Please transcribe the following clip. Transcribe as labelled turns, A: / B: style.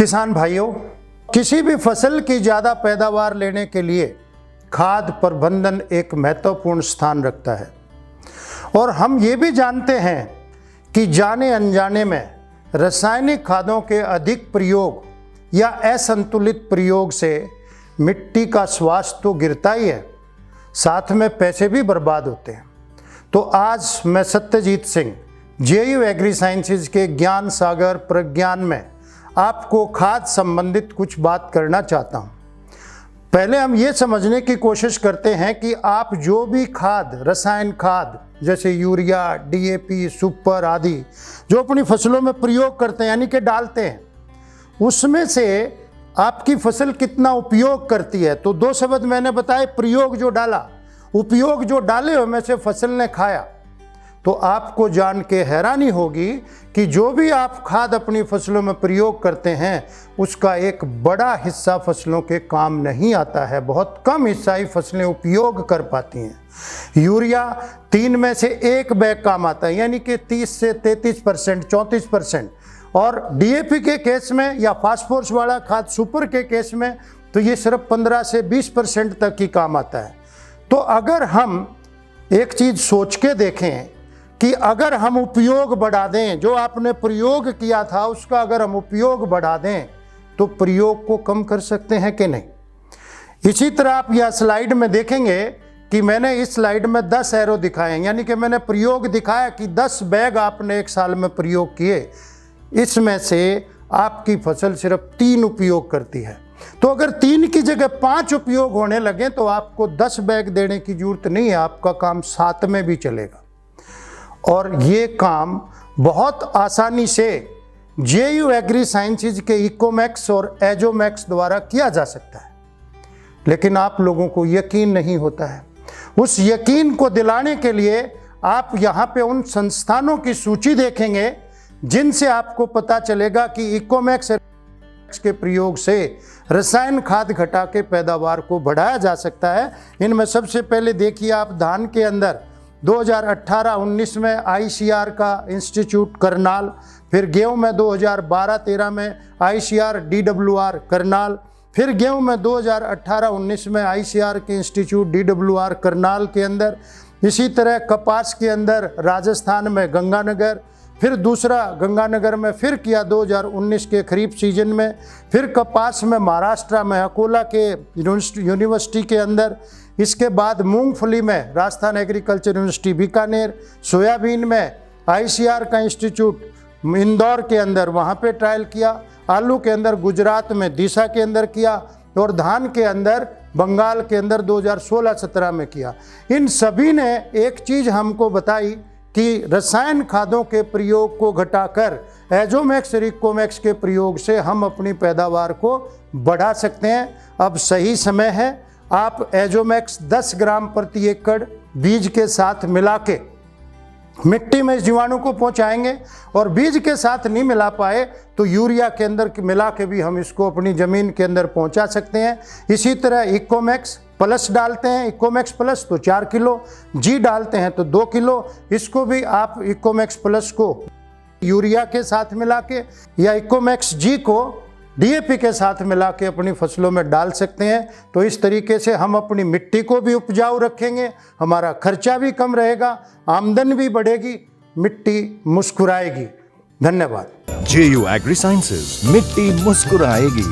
A: किसान भाइयों, किसी भी फसल की ज़्यादा पैदावार लेने के लिए खाद प्रबंधन एक महत्वपूर्ण स्थान रखता है। और हम ये भी जानते हैं कि जाने अनजाने में रासायनिक खादों के अधिक प्रयोग या असंतुलित प्रयोग से मिट्टी का स्वास्थ्य तो गिरता ही है, साथ में पैसे भी बर्बाद होते हैं। तो आज मैं Satyajit Singh JU agri sciences के ज्ञान सागर प्रज्ञान में आपको खाद संबंधित कुछ बात करना चाहता हूँ। पहले हम ये समझने की कोशिश करते हैं कि आप जो भी खाद, रसायन खाद जैसे यूरिया, DAP, सुपर आदि जो अपनी फसलों में प्रयोग करते हैं यानी कि डालते हैं, उसमें से आपकी फसल कितना उपयोग करती है। तो दो शब्द मैंने बताए, प्रयोग जो डाला, उपयोग जो डाले उनमें से फसल ने खाया। तो आपको जान के हैरानी होगी कि जो भी आप खाद अपनी फसलों में प्रयोग करते हैं उसका एक बड़ा हिस्सा फसलों के काम नहीं आता है। बहुत कम हिस्सा ही फसलें उपयोग कर पाती हैं। यूरिया 3 में से 1 बैग काम आता है, यानी कि 30 से 33%, 34%। और DAP के केस में या फास्फोरस वाला खाद सुपर के केस में तो ये सिर्फ 15 से 20% तक ही काम आता है। तो अगर हम एक चीज़ सोच के देखें कि अगर हम उपयोग बढ़ा दें, जो आपने प्रयोग किया था उसका अगर हम उपयोग बढ़ा दें तो प्रयोग को कम कर सकते हैं कि नहीं। इसी तरह आप यह स्लाइड में देखेंगे कि मैंने इस स्लाइड में 10 एरो दिखाए हैं, यानी कि मैंने प्रयोग दिखाया कि 10 बैग आपने एक साल में प्रयोग किए, इसमें से आपकी फसल सिर्फ 3 उपयोग करती है। तो अगर 3 की जगह 5 उपयोग होने लगे तो आपको 10 बैग देने की जरूरत नहीं है, आपका काम 7 में भी चलेगा। और ये काम बहुत आसानी से JU एग्री साइंसेज के इकोमैक्स और एजोमैक्स द्वारा किया जा सकता है, लेकिन आप लोगों को यकीन नहीं होता है। उस यकीन को दिलाने के लिए आप यहाँ पे उन संस्थानों की सूची देखेंगे जिनसे आपको पता चलेगा कि इकोमैक्स के प्रयोग से रसायन खाद घटा के पैदावार को बढ़ाया जा सकता है। इनमें सबसे पहले देखिए आप, धान के अंदर 2018-19 में ICR का इंस्टीट्यूट करनाल, फिर गेहूं में 2012-13 में ICR DWR करनाल, फिर गेहूं में 2018-19 में ICR के इंस्टीट्यूट DWR करनाल के अंदर, इसी तरह कपास के अंदर राजस्थान में गंगानगर, फिर दूसरा गंगानगर में फिर किया 2019 के खरीफ सीजन में, फिर कपास में महाराष्ट्र में अकोला के यूनिवर्सिटी के अंदर, इसके बाद मूंगफली में Rajasthan agriculture university Bikaner, soybean में ICR का इंस्टीट्यूट इंदौर के अंदर वहाँ पे ट्रायल किया, आलू के अंदर गुजरात में दिशा के अंदर किया, और धान के अंदर बंगाल के अंदर 2016-17 में किया। इन सभी ने एक चीज़ हमको बताई कि रसायन खादों के प्रयोग को घटाकर एजोमैक्स और इकोमैक्स के प्रयोग से हम अपनी पैदावार को बढ़ा सकते हैं। अब सही समय है, आप एजोमैक्स 10 ग्राम प्रति एकड़ बीज के साथ मिला के मिट्टी में इस जीवाणु को पहुंचाएंगे, और बीज के साथ नहीं मिला पाए तो यूरिया के अंदर मिला के भी हम इसको अपनी ज़मीन के अंदर पहुंचा सकते हैं। इसी तरह इकोमैक्स प्लस डालते हैं, इकोमैक्स प्लस तो 4 किलो, G डालते हैं तो 2 किलो, इसको भी आप इकोमैक्स प्लस को यूरिया के साथ मिला के या इकोमैक्स G को DAP के साथ मिला के अपनी फसलों में डाल सकते हैं। तो इस तरीके से हम अपनी मिट्टी को भी उपजाऊ रखेंगे, हमारा खर्चा भी कम रहेगा, आमदनी भी बढ़ेगी, मिट्टी मुस्कुराएगी। धन्यवाद।
B: JU एग्री साइंसेज, मिट्टी मुस्कुराएगी।